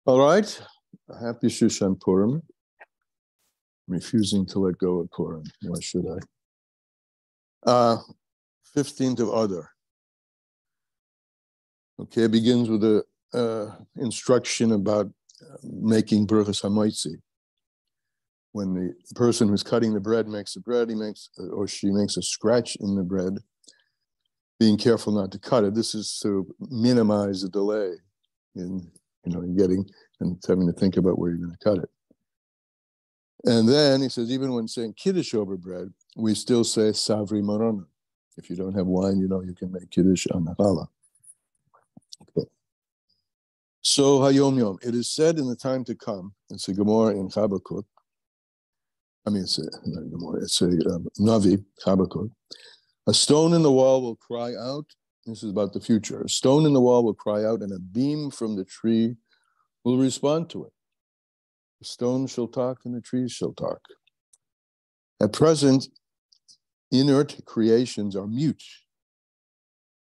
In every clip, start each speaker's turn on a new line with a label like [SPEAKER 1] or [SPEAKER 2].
[SPEAKER 1] All right. Happy Shushan Purim. I'm refusing to let go of Purim. Why should I? 15th of Adar. Okay, it begins with a instruction about making Berachas HaMotzi. When the person who's cutting the bread makes the bread, she makes a scratch in the bread, being careful not to cut it. This is to minimize the delay in getting and having to think about where you're going to cut it. And then he says, even when saying Kiddush over bread, we still say Savri Marona. If you don't have wine, you can make Kiddush on the challah. Okay. So Hayom Yom, it is said in the time to come, it's a Gemara in Habakkuk. It's a Navi, Habakkuk. A stone in the wall will cry out. This is about the future. A stone in the wall will cry out, and a beam from the tree will respond to it. The stone shall talk, and the trees shall talk. At present, inert creations are mute.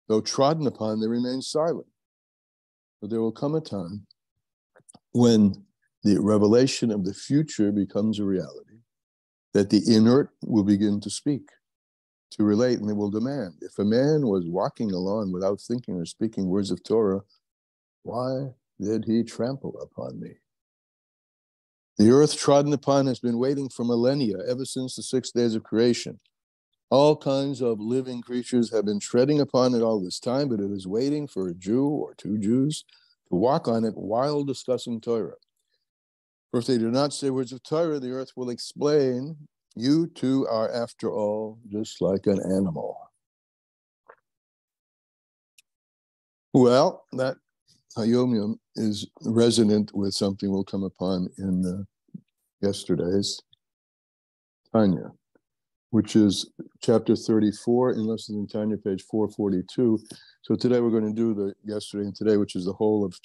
[SPEAKER 1] Though trodden upon, they remain silent. But there will come a time when the revelation of the future becomes a reality, that the inert will begin to speak, to relate, and they will demand. If a man was walking along without thinking or speaking words of Torah, why did he trample upon me? The earth trodden upon has been waiting for millennia, ever since the 6 days of creation. All kinds of living creatures have been treading upon it all this time, but it is waiting for a Jew or two Jews to walk on it while discussing Torah. For if they do not say words of Torah, the earth will explain, you too are, after all, just like an animal. Well, that Hayom Yom is resonant with something we'll come upon in yesterday's Tanya, which is chapter 34 in Lessons in Tanya, page 442. So today we're going to do the yesterday and today, which is the whole of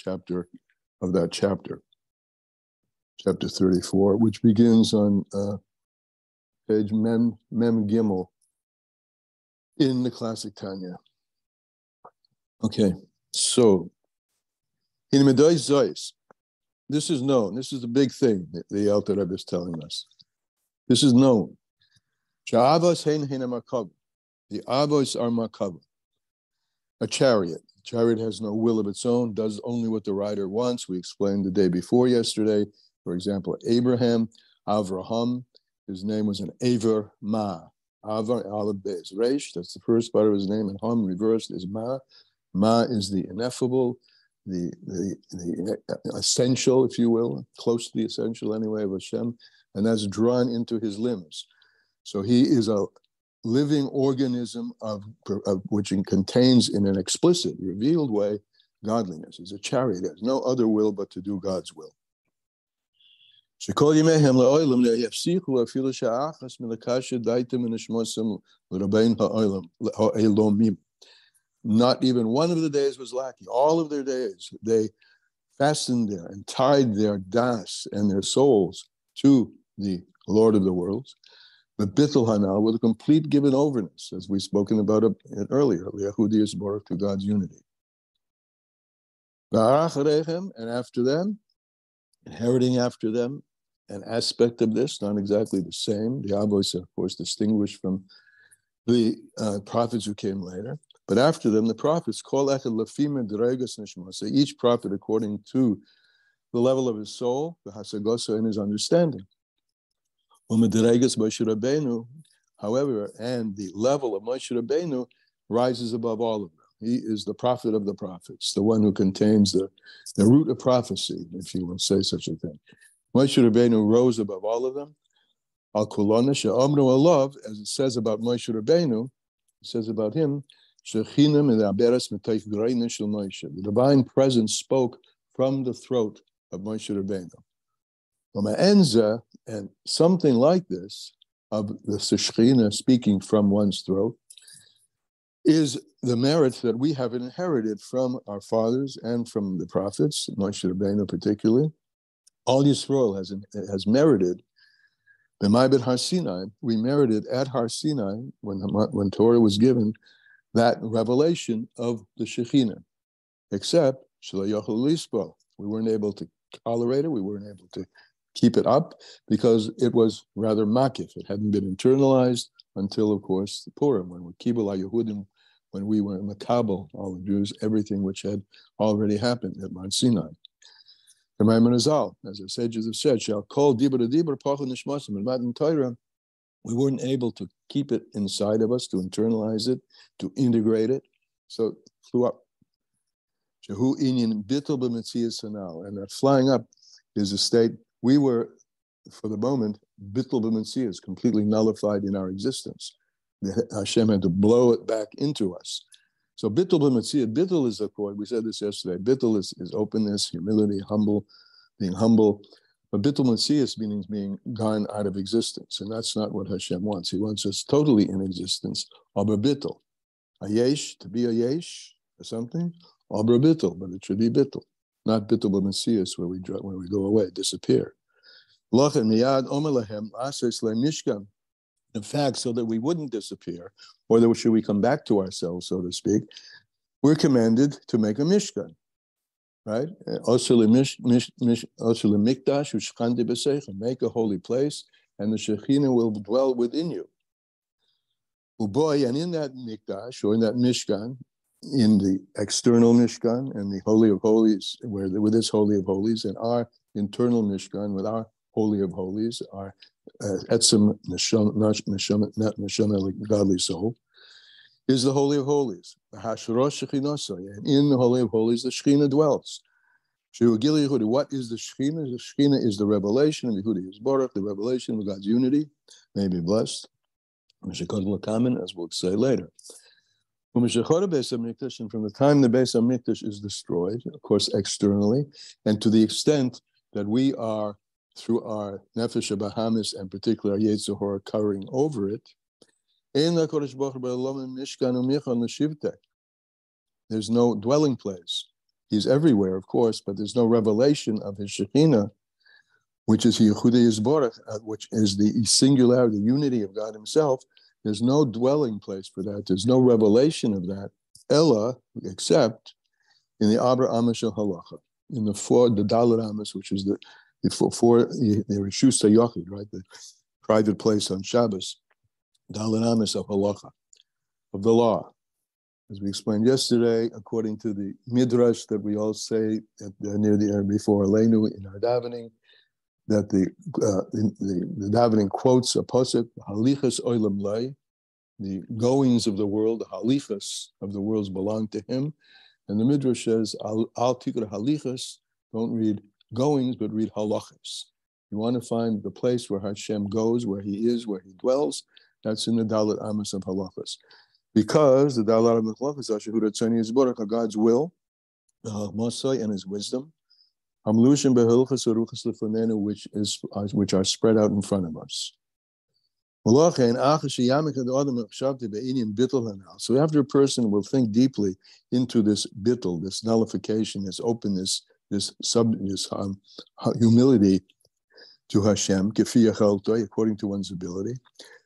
[SPEAKER 1] that chapter, chapter 34, which begins on page Mem Gimel in the classic Tanya. Okay, so in Medai Zeis, this is known. This is the big thing that the Alter Rebbe is telling us. This is known. The avos are makava. A chariot. A chariot has no will of its own, does only what the rider wants. We explained the day before yesterday. For example, Avraham, his name was an Aver Ma. Avar, Aleph, Bez, Resh, that's the first part of his name, and Ham reversed is Ma. Ma is the ineffable, the essential, if you will, close to the essential anyway of Hashem, and that's drawn into his limbs. So he is a living organism of which contains in an explicit, revealed way, godliness. He's a chariot. He has no other will but to do God's will. Not even one of the days was lacking. All of their days, they fastened there and tied their das and their souls to the Lord of the worlds. But Bithul Hanal with a complete given overness, as we've spoken about it earlier, Yehudi is born to God's unity. And after them, inheriting after them, an aspect of this, not exactly the same. The Avos, of course, distinguished from the prophets who came later. But after them, the prophets, each prophet according to the level of his soul, the hasagosa, and his understanding. However, and the level of Moshe Rabbeinu rises above all of them. He is the prophet of the prophets, the one who contains the root of prophecy, if you will say such a thing. Moshe Rabbeinu rose above all of them. Al kulana she'amru alav, as it says about Moshe Rabbeinu, it says about him, the divine presence spoke from the throat of Moshe Rabbeinu. And something like this, of the Shekhinah speaking from one's throat, is the merit that we have inherited from our fathers and from the prophets, Moshe Rabbeinu particularly. All Yisrael has merited. B'maibet Har Sinai, we merited at Har Sinai, when Torah was given, that revelation of the Shekhinah. Except, Shelo Yochel Lispo, we weren't able to tolerate it. We weren't able to keep it up because it was rather makif. It hadn't been internalized until, of course, the Purim, when we Kibbul HaYehudim, when we were Makabel, all the Jews, everything which had already happened at Mount Sinai. The Maimon Azal, as the sages have said, shall call dibur to dibur, pachon nishmasim, and Matan Torah. We weren't able to keep it inside of us, to internalize it, to integrate it, so it flew up. Shehu inyan bittul b'metzias hanal, and that flying up is a state we were, for the moment, bittul b'metzias, completely nullified in our existence. Hashem had to blow it back into us. So bittul b'metzias, bittul is the core. We said this yesterday. Bittul is openness, humility, being humble. But bittul metzias means being gone out of existence, and that's not what Hashem wants. He wants us totally in existence. Aber bittul, a yesh, to be a yesh or something. Aber bittul, but it should be bittul, not bittul b'metzias, where we go away, disappear. Lachem miyad omer lahem ases le'mishkan. In fact, so that we wouldn't disappear, or that should we come back to ourselves, so to speak, we're commanded to make a mishkan, right? Make a holy place, and the Shekhinah will dwell within you. And in that mikdash, or in that mishkan, in the external mishkan and the Holy of Holies, with this Holy of Holies, and our internal mishkan with our Holy of Holies, our etzem neshama, godly soul, is the Holy of Holies. And in the Holy of Holies, the Shekhinah dwells. What is the Shekhinah? The Shekhinah is the revelation of Yehudi Yisborach, the revelation of God's unity. May be blessed. As we'll say later. And from the time the Beis HaMikdash is destroyed, of course, externally, and to the extent that we are, through our Nefesh HaBahamis, and particularly our Yetzer Hara covering over it, there's no dwelling place. He's everywhere, of course, but there's no revelation of his Shekhinah, which is Yehudi Yisborach, which is the singularity, the unity of God himself. There's no dwelling place for that. There's no revelation of that, Ella, except in the Abra Amish Halacha, in the Dalet Amos, which is the Rishus HaYachid, right, the private place on Shabbos, Dalet Amos of Halacha, of the law. As we explained yesterday, according to the Midrash that we all say near the air before Aleinu in our davening, that the davening quotes a pasuk, Halichas Olam Lei, the goings of the world, the halichas of the worlds belong to him. And the Midrash says, Al Tikra Halichas, don't read goings, but read halachas. You want to find the place where Hashem goes, where he is, where he dwells, that's in the Dalet Amos of halachas. Because the Dalet Amos of halachas are Shehudat Tzani Yisborach, God's will, the Masai and his wisdom, which are spread out in front of us. So after a person will think deeply into this bittul, this nullification, this openness, this humility to Hashem, according to one's ability.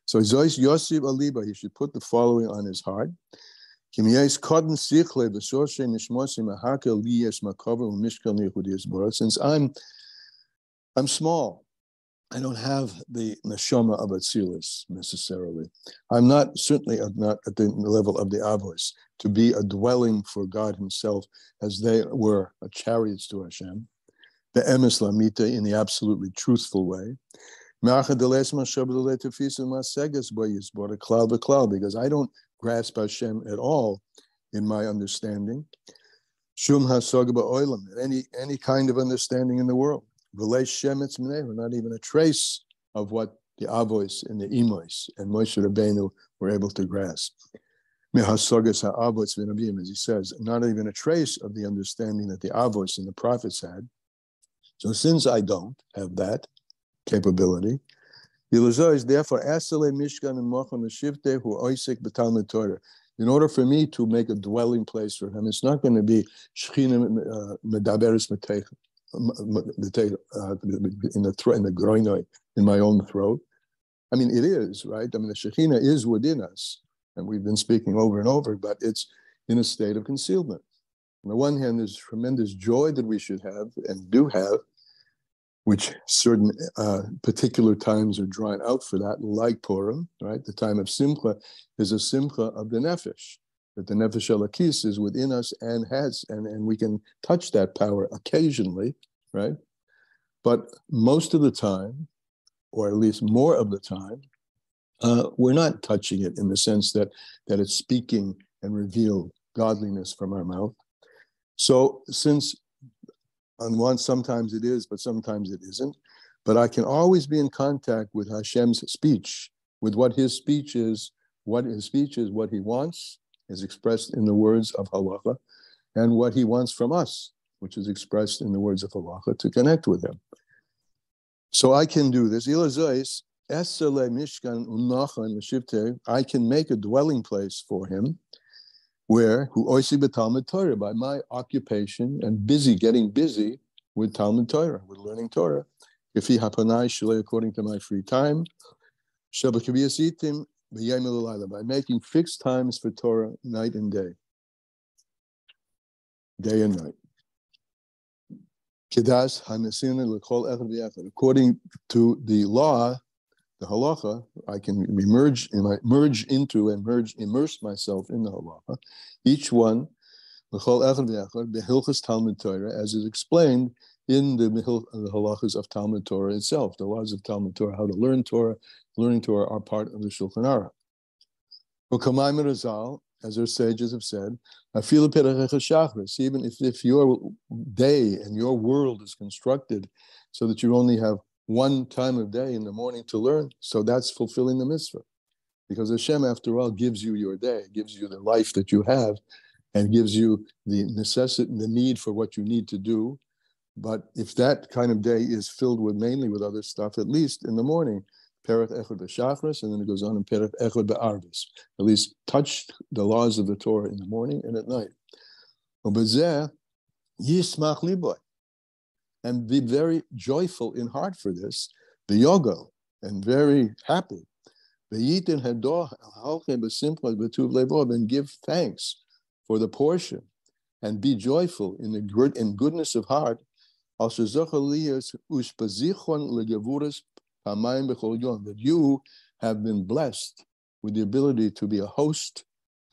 [SPEAKER 1] So he should put the following on his heart. Since I'm small, I don't have the neshama of Atzilus necessarily. I'm certainly not at the level of the Avos to be a dwelling for God himself, as they were chariots to Hashem, the emes lamita, in the absolutely truthful way. Because I don't grasp Hashem at all in my understanding. Any kind of understanding in the world. Not even a trace of what the Avos and the Imois and Moshe Rabbeinu were able to grasp. As he says, not even a trace of the understanding that the Avos and the prophets had. So since I don't have that capability, therefore, in order for me to make a dwelling place for him, it's not going to be Shechina medaberes in the groinoi, in my own throat. I mean, it is, right? I mean, the Shekhinah is within us, and we've been speaking over and over, but it's in a state of concealment. On the one hand, there's tremendous joy that we should have and do have which certain particular times are drawn out for that, like Purim, right? The time of Simcha is a Simcha of the Nefesh, that the Nefesh Elokis is within us and we can touch that power occasionally, right? But most of the time, or at least more of the time, we're not touching it in the sense that it's speaking and revealed godliness from our mouth. So since on one, sometimes it is, but sometimes it isn't. But I can always be in contact with Hashem's speech, with what his speech is, what he wants, is expressed in the words of halacha, and what he wants from us, which is expressed in the words of halacha, to connect with him. So I can do this. I can make a dwelling place for him, where by my occupation and getting busy with Talmud Torah, with learning Torah, according to my free time, by making fixed times for Torah night and day and night. According to the law, the halacha, I can immerse myself in the halacha. Each one, Talmud Torah, as is explained in the halachas of Talmud Torah itself, the laws of Talmud Torah, how to learn Torah. Learning Torah are part of the Shulchan Aruch. As our sages have said, even if your day and your world is constructed so that you only have one time of day in the morning to learn, so that's fulfilling the mitzvah. Because Hashem, after all, gives you your day, gives you the life that you have, and gives you the need for what you need to do. But if that kind of day is filled mainly with other stuff, at least in the morning, Perek Echad B'Shachris, and then it goes on in Perek Echad B'Arvis. At least touch the laws of the Torah in the morning and at night. Yismach liboy, and be very joyful in heart for this, b'yogo, and very happy. And give thanks for the portion, and be joyful in goodness of heart. That you have been blessed with the ability to be a host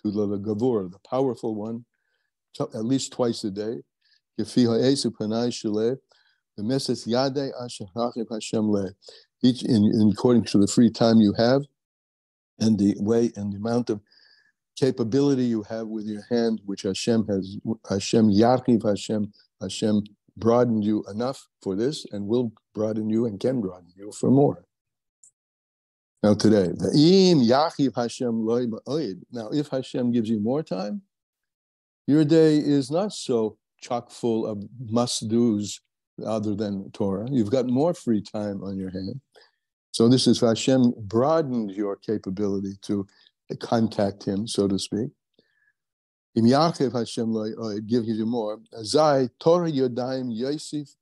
[SPEAKER 1] to the Gavur, the powerful one, at least twice a day. Each according to the free time you have, and the way and the amount of capability you have with your hand, which Hashem broadened you enough for this, and will broaden you and can broaden you for more. Now today, now if Hashem gives you more time, your day is not so chock full of must-dos other than Torah. You've got more free time on your hand. So this is Hashem broadened your capability to contact him, so to speak. Im Yaakov Hashem it gives you more. Azai Torah Yodayim Yosef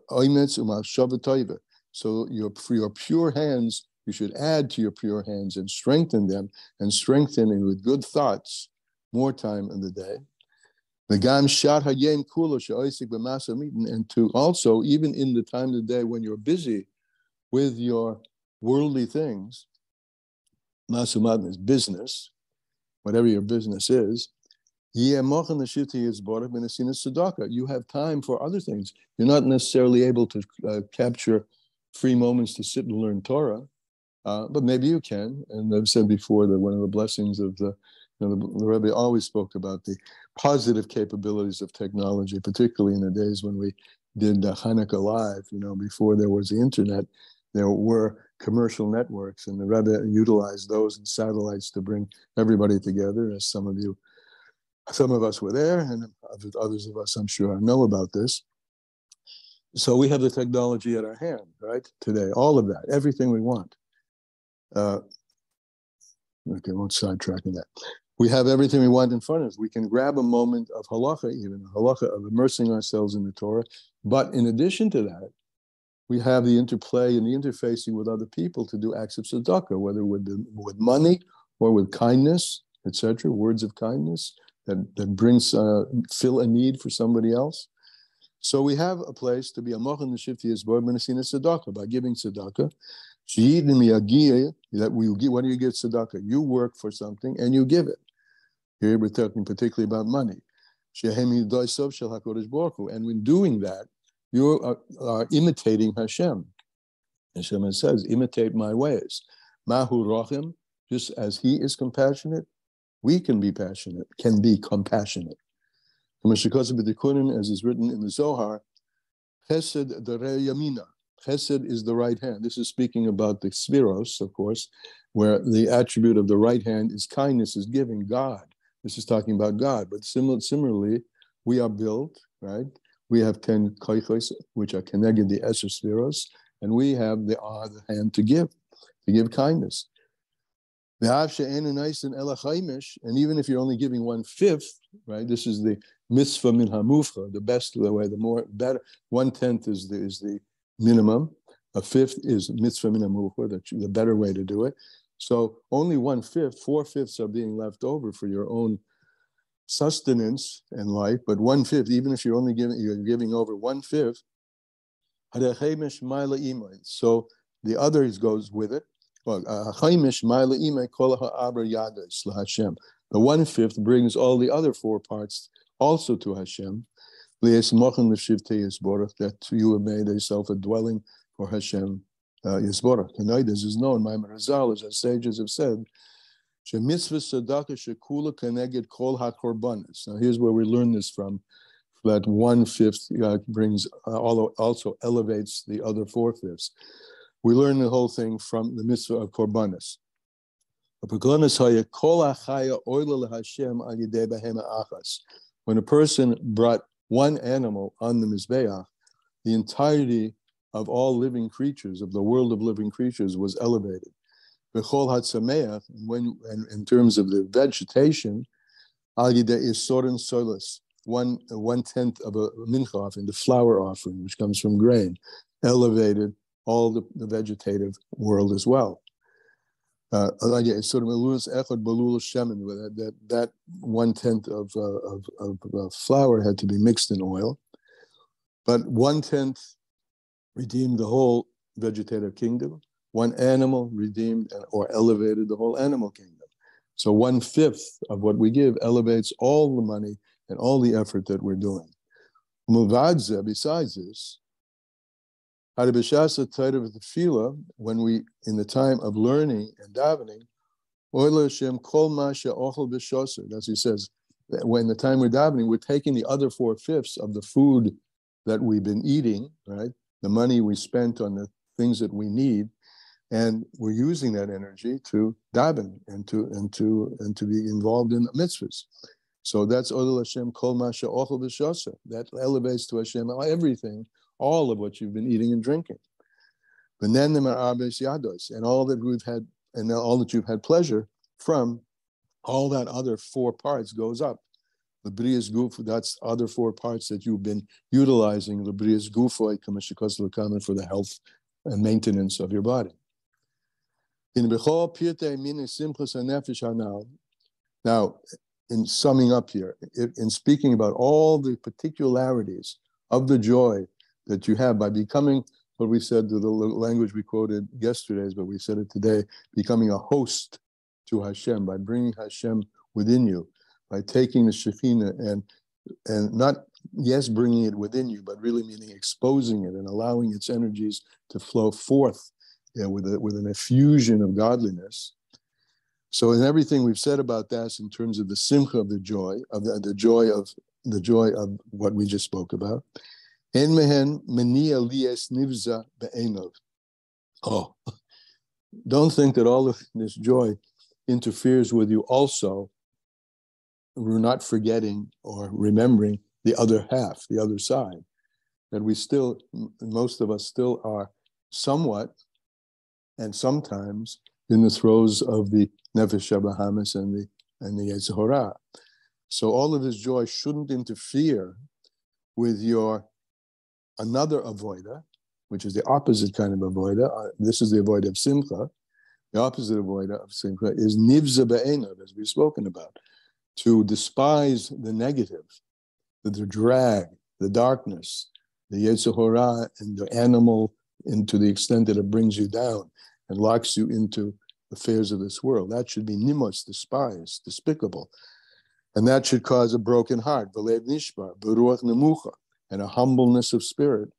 [SPEAKER 1] Oimetz U'Machshava Tova. So for your pure hands, you should add to your pure hands and strengthen them, and strengthen it with good thoughts more time in the day. And to also, even in the time of the day when you're busy with your worldly things, Masumadin is business, whatever your business is, you have time for other things. You're not necessarily able to capture free moments to sit and learn Torah, but maybe you can. And I've said before that one of the blessings of the Rebbe always spoke about the positive capabilities of technology, particularly in the days when we did Hanukkah Live. Before there was the internet, there were commercial networks, and the Rebbe utilized those and satellites to bring everybody together, as some of us were there, and others of us, I'm sure, know about this. So we have the technology at our hand, right, today, all of that, everything we want. Okay, I won't sidetrack on that. We have everything we want in front of us. We can grab a moment of halacha, even a halacha of immersing ourselves in the Torah. But in addition to that, we have the interplay and the interfacing with other people to do acts of tzedakah, whether with money or with kindness, etc., words of kindness that brings fill a need for somebody else. So we have a place to be a mochin l'shivti yisbor b'nesina tzedakah, by giving tzedakah. That we give. When do you give tzedakah? You work for something and you give it. Here we're talking particularly about money. And when doing that, you are imitating Hashem. Hashem says, imitate my ways. Mahu rochim, just as he is compassionate, we can be passionate, can be compassionate. As is written in the Zohar, Chesed derei yamina. Chesed is the right hand. This is speaking about the Sfiros, of course, where the attribute of the right hand is kindness, is giving, God. This is talking about God. But similarly, we are built, right? We have 10 koichos, which are connected the Esher Sfiros, and we have the hand to give kindness. And even if you're only giving 1/5, right? This is the mitzvah min hamufcha, the best way, the more better. 1/10 is the minimum. 1/5 is mitzvah min hamufcha, the better way to do it. So only 1/5, 4/5 are being left over for your own sustenance in life. But 1/5, even if you're giving over 1/5, so the others goes with it. The 1/5 brings all the other 4 parts also to Hashem. That you have made yourself a dwelling for Hashem Yisborach. Tonight, this is known, my Marazal, as our sages have said, now here's where we learn this from, that 1/5 brings, also elevates the other 4/5. We learn the whole thing from the mitzvah of korbanos. When a person brought one animal on the mizbeach, the entirety of all living creatures, of the world of living creatures, was elevated. And in terms of the vegetation, is soren solis, 1/10 of a mincha offering, the flour offering, which comes from grain, elevated all the vegetative world as well. That 1/10 of flour had to be mixed in oil, but 1/10 redeemed the whole vegetative kingdom. One animal redeemed or elevated the whole animal kingdom. So 1/5 of what we give elevates all the money and all the effort that we're doing. Besides this, when we, in the time of learning and davening, as he says, when the time we're davening, we're taking the other 4/5 of the food that we've been eating, right? The money we spent on the things that we need, and we're using that energy to daven and to be involved in mitzvahs. So that's Odel Hashem Kol Masha Ochel B'Shasa. That elevates to Hashem everything, all of what you've been eating and drinking. And all that we've had, and all that you've had pleasure from, all that other 4 parts goes up. The Brias Guf, that's other 4 parts that you've been utilizing. The Brias Gufoi Kamashikos Lakaman for the health and maintenance of your body. Now, in summing up here, in speaking about all the particularities of the joy that you have by becoming what we said, the language we quoted yesterday's, but we said it today, becoming a host to Hashem, by bringing Hashem within you, by taking the Shekhinah and not, yes, bringing it within you, but really meaning exposing it and allowing its energies to flow forth, with an effusion of godliness. So in everything we've said about that, in terms of the simcha of the joy of what we just spoke about, oh, don't think that all of this joy interferes with you also. We're not forgetting or remembering the other half, the other side, that we still, most of us still are somewhat and sometimes in the throes of the Nefesh HaBahamis and the Yetzer Hara. So all of this joy shouldn't interfere with your another avoida, which is the opposite kind of avoida. This is the avoida of simcha. The opposite avoida of simcha is nivza be'enav, as we've spoken about, to despise the negative, the drag, the darkness, the Yetzer Hara, and the animal, and to the extent that it brings you down and locks you into affairs of this world. That should be nimos, despised, despicable. And that should cause a broken heart, v'lev nishbar, v'ruach nemucha, and a humbleness of spirit,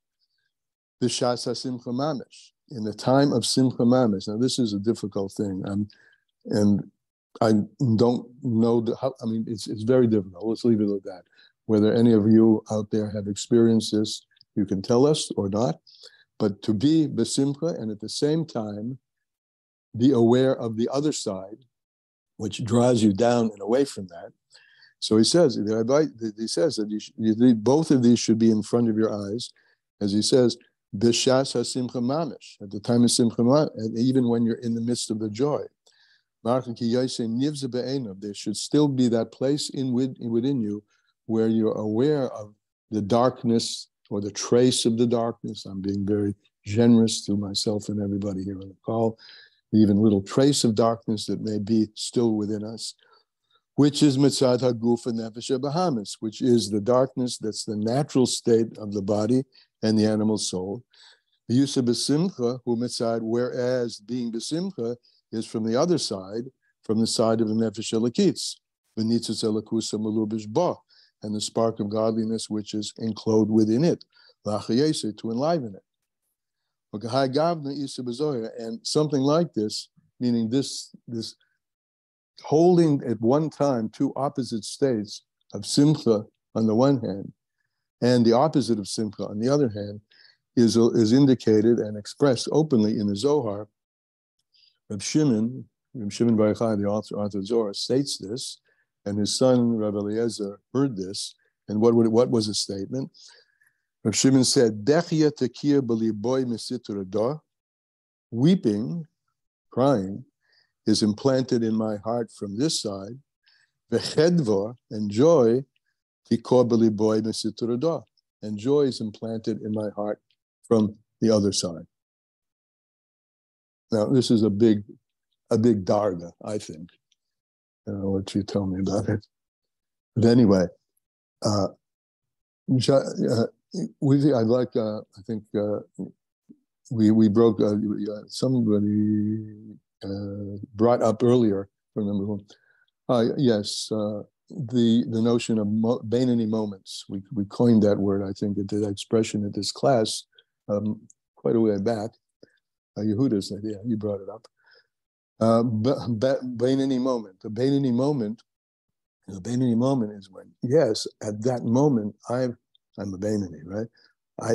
[SPEAKER 1] b'shas ha-simcha mamish, in the time of simcha mamish. Now, this is a difficult thing, and I don't know how. I mean, it's very difficult. Let's leave it at that. Whether any of you out there have experienced this, you can tell us or not. But to be besimcha and at the same time be aware of the other side, which draws you down and away from that. So he says that both of these should be in front of your eyes, as he says, b'shas ha-simcha mamish, at the time of simcha mamish, and even when you're in the midst of the joy. There should still be that place within you where you're aware of the darkness or the trace of the darkness. I'm being very generous to myself and everybody here on the call. Even little trace of darkness that may be still within us, which is mitzad haguf and nefesh bahamis, which is the darkness that's the natural state of the body and the animal soul. The use of besimcha, hu mitzad, whereas being besimcha is from the other side, from the side of the nefesh elokitz, v'nitzutz elokusa melubish ba, and the spark of godliness which is enclosed within it, lachayese, to enliven it. And something like this, meaning this holding at one time two opposite states of simcha on the one hand, and the opposite of simcha on the other hand, is indicated and expressed openly in the Zohar. Reb Shimon Bar Yochai, the author of Zohar, states this, and his son Reb Eliezer heard this. And what was the statement? Reb Shimon said, "Bechia tekir b'liboy misitra da," weeping, crying, is implanted in my heart from this side. V'chedva, and joy, tikor b'liboy misitra da, and joy is implanted in my heart from the other side. Now, this is a big darga, I think. I don't know what you tell me about it. But anyway, I'd like, I think we broke, somebody brought up earlier, I don't remember who. Yes, the notion of Beinoni moments. We coined that word, I think, that expression at this class quite a way back. Yehuda's idea, you brought it up. Beinoni moment. The Beinoni moment is when, yes, at that moment, I'm a Beinoni, right?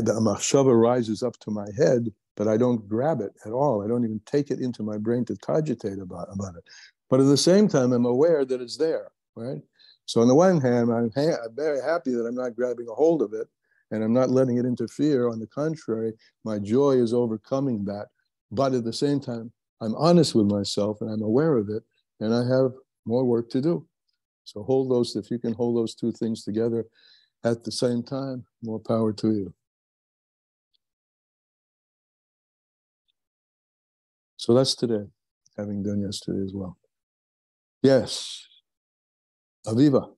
[SPEAKER 1] The machshava rises up to my head, but I don't grab it at all. I don't even take it into my brain to cogitate about it. But at the same time, I'm aware that it's there, right? So on the one hand, I'm very happy that I'm not grabbing a hold of it, and I'm not letting it interfere. On the contrary, my joy is overcoming that. But at the same time, I'm honest with myself and I'm aware of it, and I have more work to do. So if you can hold those two things together at the same time, more power to you. So that's today, having done yesterday as well. Yes. Aviva.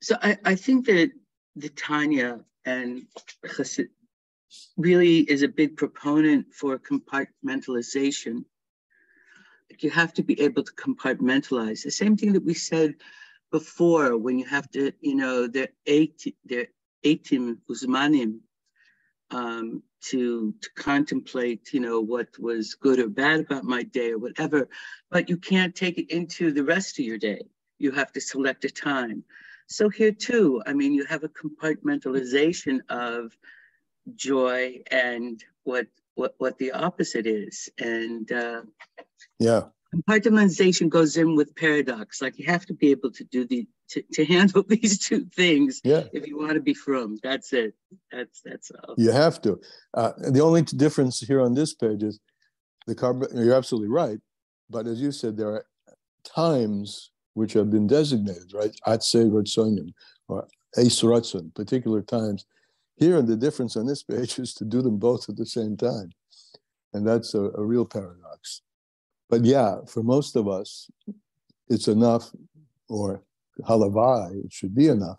[SPEAKER 2] So I think that the Tanya and Chassid really is a big proponent for compartmentalization. You have to be able to compartmentalize. The same thing that we said before, when you have to, they're 18 uzmanim to contemplate, what was good or bad about my day or whatever, but you can't take it into the rest of your day. You have to select a time. So here too, you have a compartmentalization of joy and what the opposite is. And compartmentalization goes in with paradox. Like you have to be able to do to handle these two things if you want to be frum. That's it. That's all.
[SPEAKER 1] You have to. The only difference here on this page is you're absolutely right. But as you said, there are times which have been designated, right? Atzei Ratzonim or Eis Ratzon, particular times. Here, the difference on this page is to do them both at the same time. And that's a real paradox. But yeah, for most of us, it's enough, or halavai, it should be enough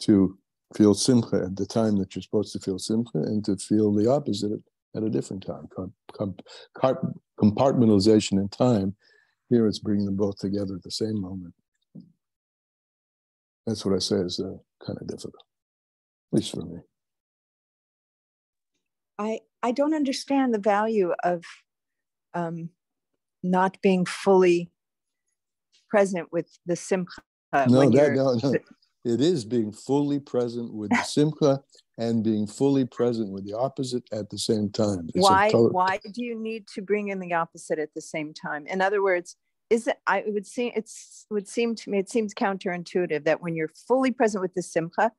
[SPEAKER 1] to feel simcha at the time that you're supposed to feel simcha, and to feel the opposite at a different time. Compartmentalization in time. Here it's bringing them both together at the same moment. That's what I say is kind of difficult, at least for me.
[SPEAKER 3] I don't understand the value of not being fully present with the simcha.
[SPEAKER 1] No. It is being fully present with the simcha and being fully present with the opposite at the same time.
[SPEAKER 3] Why do you need to bring in the opposite at the same time? In other words, it would seem to me, it seems counterintuitive that when you're fully present with the simcha,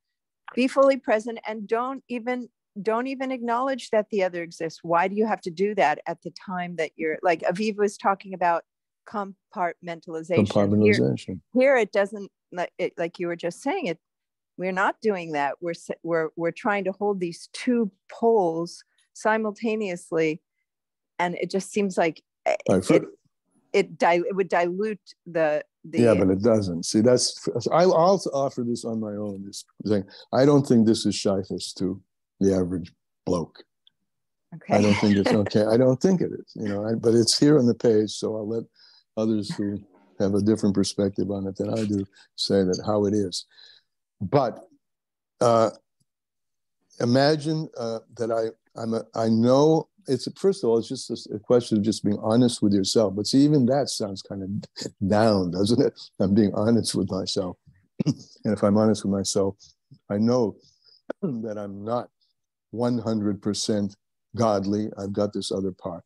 [SPEAKER 3] be fully present and don't even acknowledge that the other exists. Why do you have to do that at the time that you're, like Aviv was talking about, compartmentalization. Here it doesn't, like you were just saying it. We're not doing that. We're trying to hold these two poles simultaneously, and it just seems like it would dilute the.
[SPEAKER 1] Yeah, but it doesn't. See, I'll offer this on my own. This thing, I don't think this is shaykhus to the average bloke. Okay. I don't think it's okay. I don't think it is. But it's here on the page, so I'll let others who have a different perspective on it than I do say that how it is. But imagine that I know it's, first of all, it's just a question of just being honest with yourself. But see, even that sounds kind of down, doesn't it? I'm being honest with myself. And if I'm honest with myself, I know that I'm not 100% godly. I've got this other part.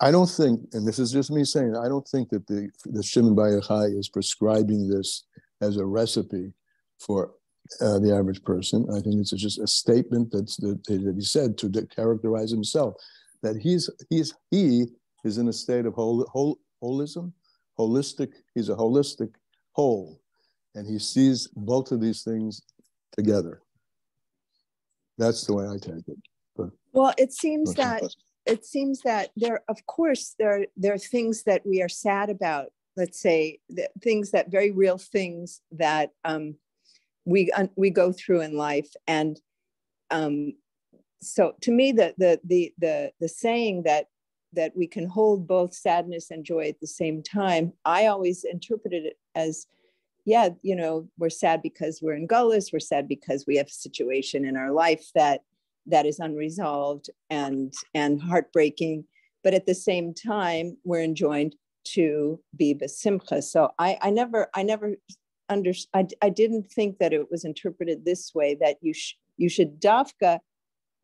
[SPEAKER 1] I don't think, and this is just me saying, I don't think that the Shimon Bar Yochai is prescribing this as a recipe for the average person. I think it's just a statement that he said to characterize himself, that he is in a state of holism, holistic. He's a holistic whole, and he sees both of these things together. That's the way I take it. But,
[SPEAKER 3] well, it seems that there, of course, there are things that we are sad about. Let's say things, that very real things that we go through in life, and so to me, the saying that we can hold both sadness and joy at the same time, I always interpreted it as, yeah, we're sad because we're in gullus, we're sad because we have a situation in our life that is unresolved and heartbreaking, but at the same time, we're enjoined to be besimcha. So I didn't think that it was interpreted this way, that you should dafka,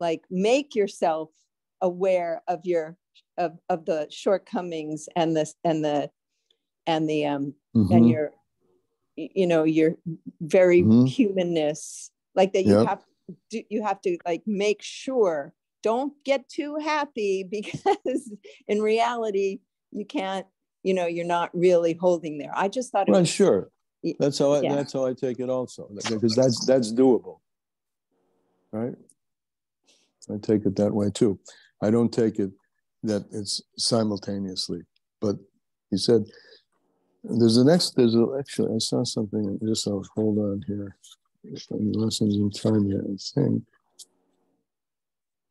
[SPEAKER 3] like, make yourself aware of of the shortcomings and your very humanness, like that. You have to like make sure, don't get too happy, because in reality you can't, you're not really holding there. I just thought it was
[SPEAKER 1] sure. That's how I take it also, because that's doable, right? I take it that way too. I don't take it that it's simultaneously. But he said, actually I saw something. I'll hold on here. Lessons in Tanya, I think.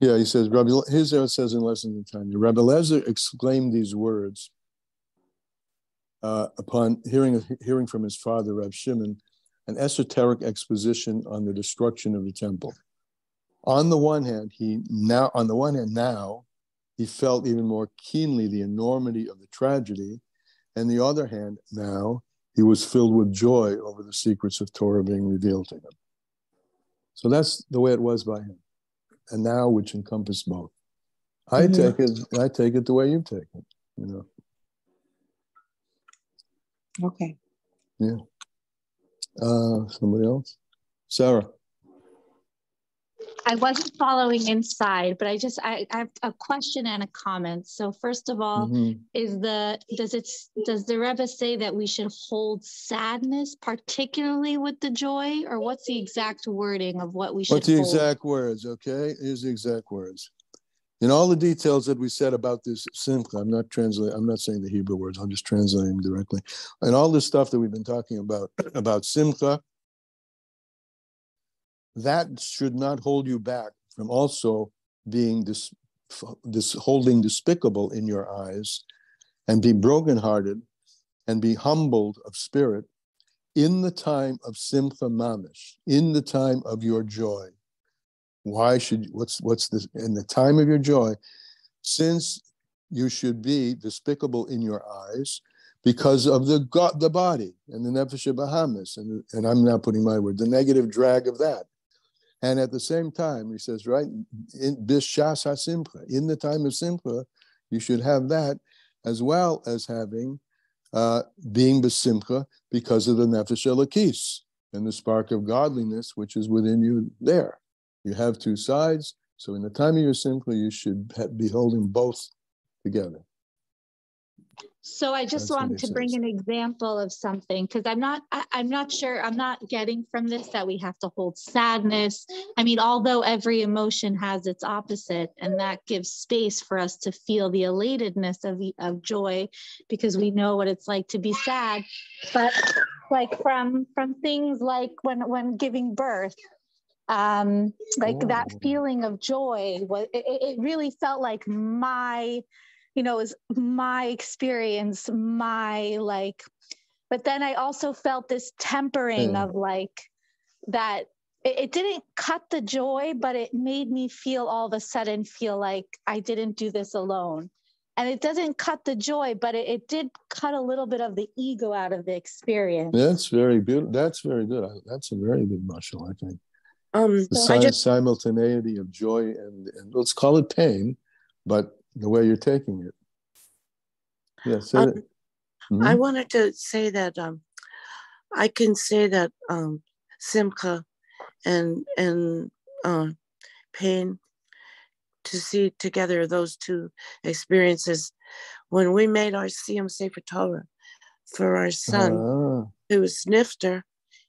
[SPEAKER 1] Yeah, he says, here's how it says in Lessons in Tanya. Rabbi Lezer exclaimed these words upon hearing from his father, Rab Shimon, an esoteric exposition on the destruction of the temple. On the one hand, now he felt even more keenly the enormity of the tragedy, and the other hand, now he was filled with joy over the secrets of Torah being revealed to him. So that's the way it was by him, and now which encompass both. I take it the way you take it.
[SPEAKER 3] Okay.
[SPEAKER 1] Yeah. Somebody else? Sarah.
[SPEAKER 4] I wasn't following inside, but I have a question and a comment. So first of all, does the Rebbe say that we should hold sadness, particularly with the joy, or what's the exact wording of what we should hold?
[SPEAKER 1] What's the exact words? Okay, here's the exact words. In all the details that we said about this simcha, I'm not saying the Hebrew words, I'm just translating them directly. And all this stuff that we've been talking about simcha, that should not hold you back from also being holding despicable in your eyes, and be brokenhearted and be humbled of spirit in the time of simcha mamish, in the time of your joy. Why should, what's this, in the time of your joy, since you should be despicable in your eyes because of the body and the nefesh bahamis, and I'm not putting my word, the negative drag of that. And at the same time, he says, right, in bishas hasimcha, in the time of simcha, you should have that, as well as having being besimcha because of the nefesh elokis and the spark of godliness which is within you there. You have two sides, so in the time of your simcha, you should be holding both together.
[SPEAKER 4] So I just wanted to bring an example of something, because I'm not sure, I'm not getting from this that we have to hold sadness. I mean, although every emotion has its opposite, and that gives space for us to feel the elatedness of joy, because we know what it's like to be sad. But like from things like when giving birth, that feeling of joy it really felt like my, it was my experience, but then I also felt this tempering of that it didn't cut the joy, but it made me feel all of a sudden feel like I didn't do this alone. And it doesn't cut the joy, but it did cut a little bit of the ego out of the experience.
[SPEAKER 1] That's very beautiful. That's very good. That's a very good mashal, I think. The simultaneity of joy and let's call it pain, but the way you're taking it. Yes.
[SPEAKER 5] I wanted to say that I can say that simcha and pain, to see together those two experiences. When we made our Siyum Sefer Torah for our son, who was nifter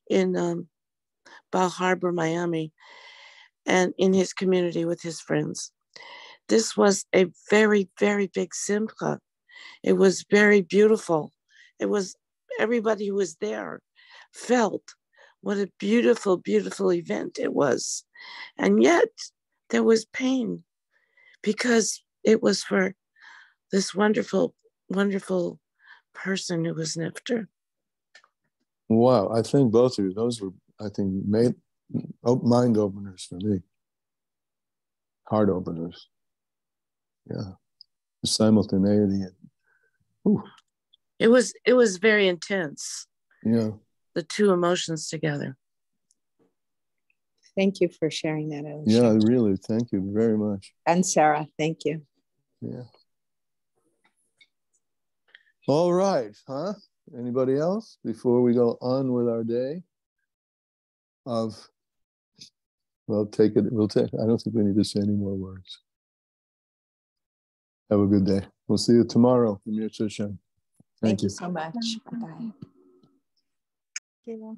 [SPEAKER 5] in Bal Harbor, Miami, and in his community with his friends. This was a very, very big simcha. It was very beautiful. It was, everybody who was there felt what a beautiful, beautiful event it was. And yet there was pain because it was for this wonderful, wonderful person who was nifter.
[SPEAKER 1] Wow, I think both of you, those were, I think, mind openers for me. Heart openers. Yeah. The simultaneity. It
[SPEAKER 5] was very intense.
[SPEAKER 1] Yeah.
[SPEAKER 5] The two emotions together.
[SPEAKER 3] Thank you for sharing that, Elisha.
[SPEAKER 1] Yeah, really. Thank you very much.
[SPEAKER 3] And Sarah, thank you.
[SPEAKER 1] Yeah. All right, huh? Anybody else before we go on with our day? Well, take it. I don't think we need to say any more words. Have a good day. We'll see you tomorrow.
[SPEAKER 3] Thank you so much. Bye-bye.